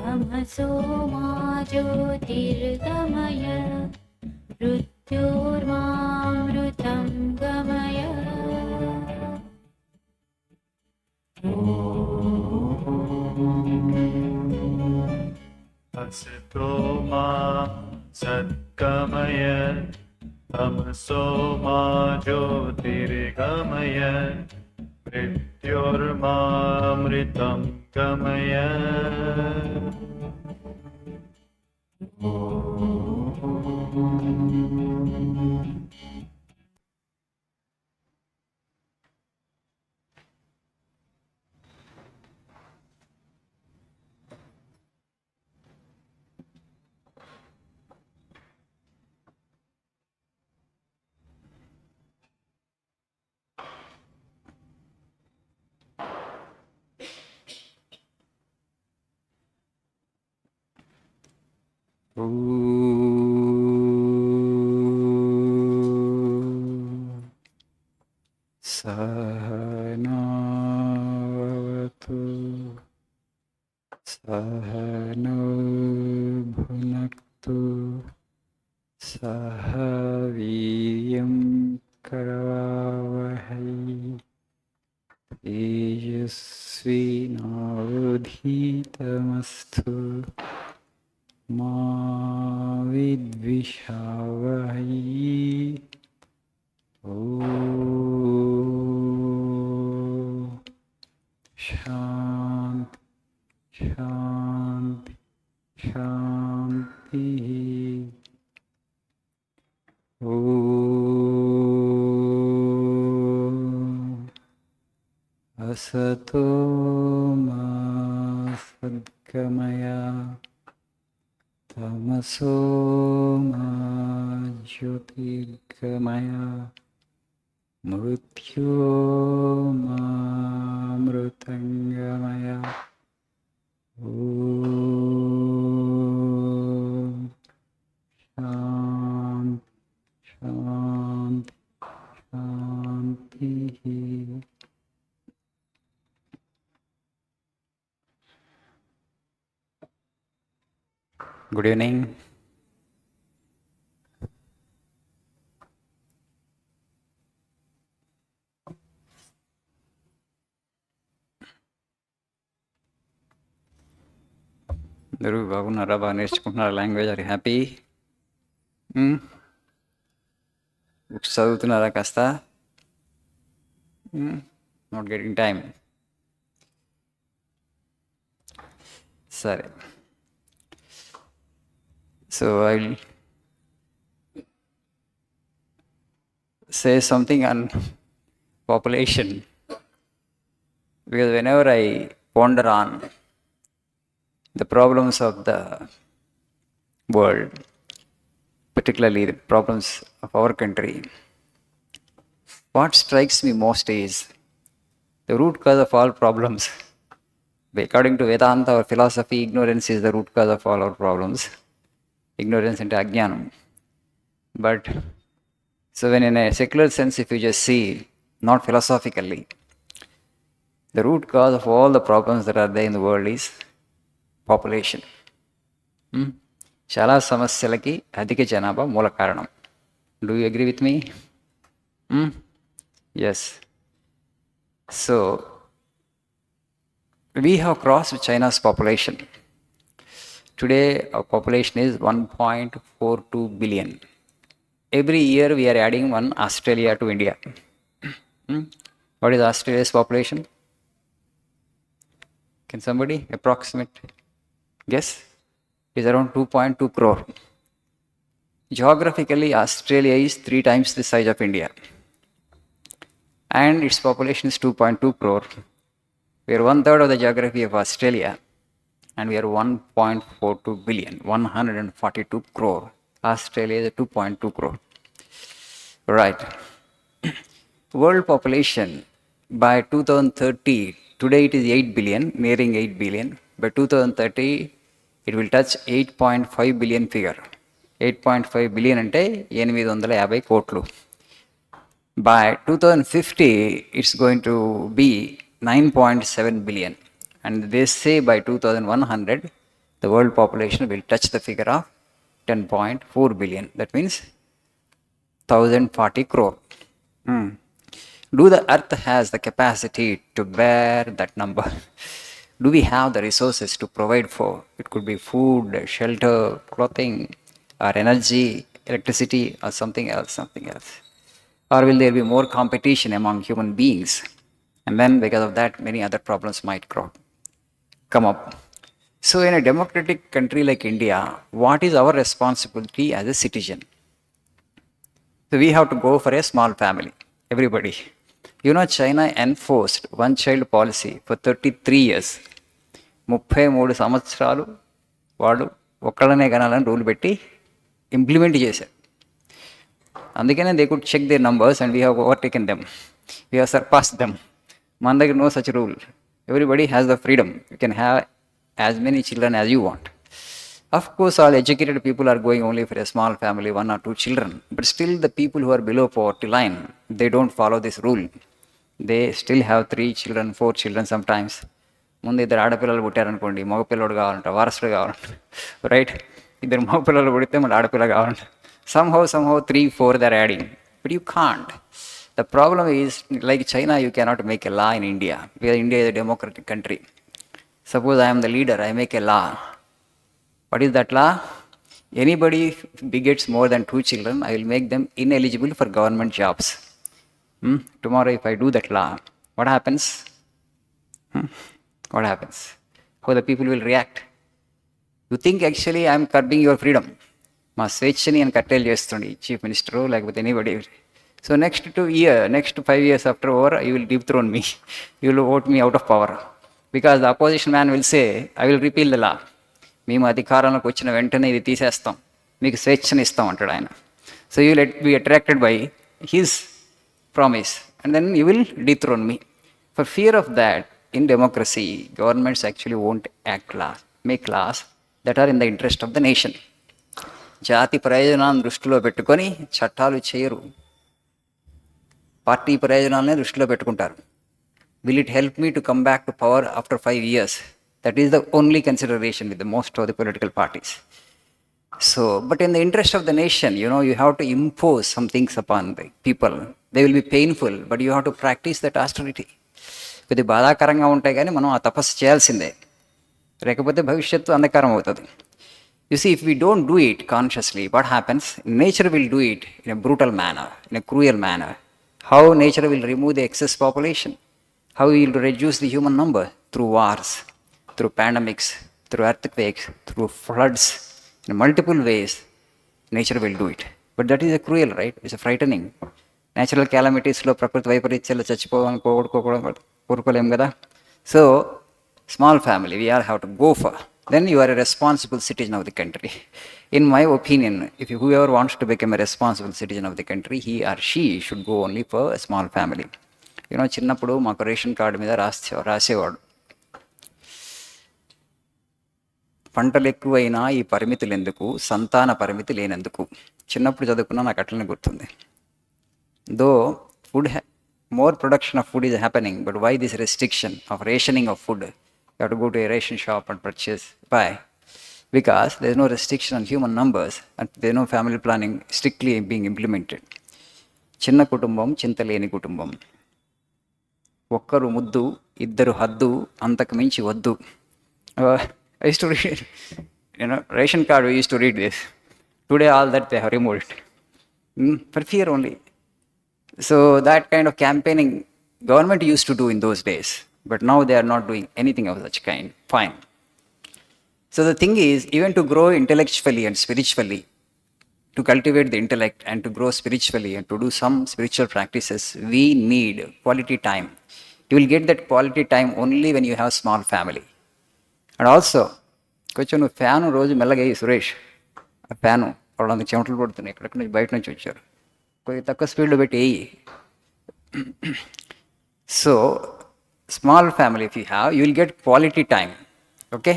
तमसो मा ज्योतिर्गमय मृत्योर्मामृतं गमय। असतो मा सद्गमय तमसो मा ज्योतिर्गमय मृत्योर्मामृतं गमय। सहनावतु सहनो भुनक्तु सह वीर्यं करवावहै तेजस्विनावधीतमस्तु मा विद्विषावहै। शांति शांति शांति। असतो मा सद्गमय तमसो मा ज्योतिर्गमय मृत्योर्मामृतं गमय। शांति शांति शांति। Good evening. అందరూ బాగున్నారా? బాగా నేర్చుకుంటున్నారా లాంగ్వేజ్? Are happy? బుక్స్ చదువుతున్నారా కాస్త? Not getting time. సరే, so I will say something on population, because whenever I ponder on the problems of the world, particularly the problems of our country, what strikes me most is the root cause of all problems. According to Vedanta or philosophy, ignorance is the root cause of all our problems. Ignorance into ajnanam. But so when in a secular sense, if you just see, not philosophically, the root cause of all the problems that are there in the world is population. చాలా సమస్యలకి అధిక జనాభా మూల కారణం. Do you agree with me? Yes. So we have crossed China's population. Today our population is 1.42 billion. Every year we are adding one Australia to India. What is Australia's population? Can somebody approximate guess? It is around 2.2 crore. Geographically, Australia is 3 times the size of India. And its population is 2.2 crore. We are 1/3 of the geography of Australia. And we are 1.42 billion, 142 crore. Australia is 2.2 crore. Right. World population by 2030, today it is 8 billion, nearing 8 billion. By 2030, it will touch 8.5 billion figure. 8.5 billion ante 850 కోట్లు. By 2050, it's going to be 9.7 billion. And they say by 2100, the world population will touch the figure of 10.4 billion. That means 1040 crore. Do the earth has the capacity to bear that number? Do we have the resources to provide for? It could be food, shelter, clothing, or energy, electricity, or something else. Or will there be more competition among human beings? And then because of that, many other problems might come up. So in a democratic country like India, what is our responsibility as a citizen? So we have to go for a small family, everybody. You know, China enforced one child policy for 33 years. 33 సంవత్సరాలు వాడు ఒక్కళ్ళనే కనాలని rule పెట్టి implement చేశారు. అందుకనే they could check their numbers and we have overtaken them, we have surpass them. మన దగ్గర no such rule. Everybody has the freedom. You can have as many children as you want. Of course, all educated people are going only for a small family, 1 or 2 children. But still, the people who are below poverty line, they don't follow this rule. They still have 3 children, 4 children sometimes. ముందు ఇద్దరు ఆడపిల్లలు పుట్టారనుకోండి, మగపిల్లడు కావాలంట, వారసుడు కావాలంట, right? ఇద్దరు మగపిల్లలు పుడితే మళ్ళీ ఆడపిల్ల కావాలంట. Somehow 3, 4 they're adding. But you can't. The problem is, like China, you cannot make a law in India, because India is a democratic country. Suppose I am the leader, I make a law. What is that law? Anybody begets more than 2 children, I will make them ineligible for government jobs. Tomorrow if I do that law, what happens? What happens? How the people will react? You think actually I am curbing your freedom. మా స్వేచ్ఛని నేను కట్టేలు చేస్తుంది chief minister లేకపోతే anybody. So next 5 years after over, you will dethrone me. You will vote me out of power. Because the opposition man will say, I will repeal the law. మేము అధికారంలోకి వచ్చిన వెంటనే ఇది తీసేస్తాం, మీకు స్వేచ్ఛని ఇస్తాం అంటాడు ఆయన. So you let be attracted by his promise and then you will dethrone me. For fear of that, in democracy, governments actually won't make laws that are in the interest of the nation. జాతి ప్రయోజనాలను దృష్టిలో పెట్టుకొని చట్టాలు చేయరు, party ప్రయోజనాలనే దృష్టిలో పెట్టుకుంటారు. Will it help me to come back to power after 5 years? That is the only consideration with the most of the political parties. So, but in the interest of the nation, you have to impose some things upon the people. They will be painful, but you have to practice that austerity. కొద్ది బాధాకరంగా ఉంటాయి కానీ మనం ఆ తపస్సు చేయాల్సిందే, లేకపోతే భవిష్యత్తు అంధకారం అవుతుంది. You see, if we don't do it consciously, what happens? Nature will do it in a brutal manner, in a cruel manner. How nature will remove the excess population? How it will reduce the human number? Through wars, through pandemics, through earthquakes, through floods, in multiple ways, nature will do it. But that is a cruel, right? It's a frightening. Natural calamities లో ప్రకృతి వైపరీత్యాలు చచ్చిపోవాలని కోరుకోలేం కదా. So small family we all have to go for. Then you are a responsible citizen of the country. In my opinion, if whoever wants to become a responsible citizen of the country, he or she should go only for a small family. చిన్నప్పుడు మాకు ration card మీద రాసేవాడు, పంటలు ఎక్కువైనా ఈ పరిమితులు ఎందుకు, సంతాన పరిమితి లేనందుకు. చిన్నప్పుడు చదువుకున్నా నాకు అట్లనే గుర్తుంది. దో food more production of food is happening, but why this restriction of rationing of food? You have to go to a ration shop and purchase. Why? Because there is no restriction on human numbers and there is no family planning strictly being implemented. చిన్న కుటుంబం చింతలేని కుటుంబం, ఒక్కరు ముద్దు ఇద్దరు హద్దు అంతకు మించి వద్దు. I used to read, ration card, we used to read this. Today all that they have removed it. For fear only. So that kind of campaigning government used to do in those days, but now they are not doing anything of such kind. Fine. So the thing is, even to grow intellectually and spiritually, to cultivate the intellect and to grow spiritually and to do some spiritual practices, we need quality time. You will get that quality time only when you have a small family. And also కొంచెం నువ్వు fan రోజు మెల్లగా అయ్యి సురేష్, ఆ fan వాళ్ళందరూ చెమటలు పడుతున్నాయి, ఎక్కడెక్కడ నుంచి బయట నుంచి వచ్చారు, కొద్దిగా తక్కువ స్పీడ్లో పెట్టి వేయి. So small family if you have, you will get quality time, okay,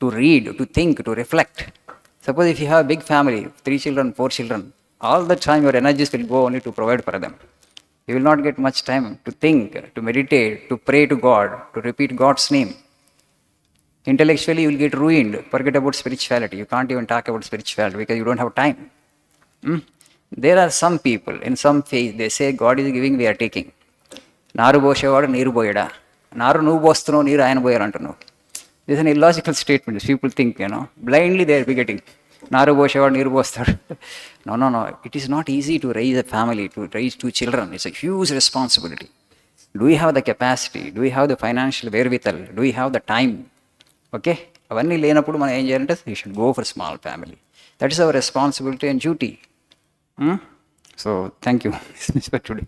to read, to think, to reflect. Suppose if you have a big family, 3 children, 4 children, all the time your energies will go only to provide for them. You will not get much time to think, to meditate, to pray to God, to repeat God's name. Intellectually, you will get ruined. Forget about spirituality. You can't even talk about spirituality because you don't have time. Hmm? There are some people in some faith, they say God is giving, we are taking. నారు పోసేవాడు నీరు పోయడా, నారు నువ్వు పోస్తున్నావు, నీరు ఆయన పోయాలంటున్నావు. This an illogical statement. People think blindly they are begetting. నారు పోసేవాడు నీరు పోస్తాడు. No, it is not easy to raise a family, to raise 2 children. It's a huge responsibility. Do you have the capacity? Do you have the financial wherewithal? Do you have the time? Okay, అవన్నీ లేనప్పుడు మనం ఏం చేయాలంటే you should go for small family. That is our responsibility and duty. So thank you for today.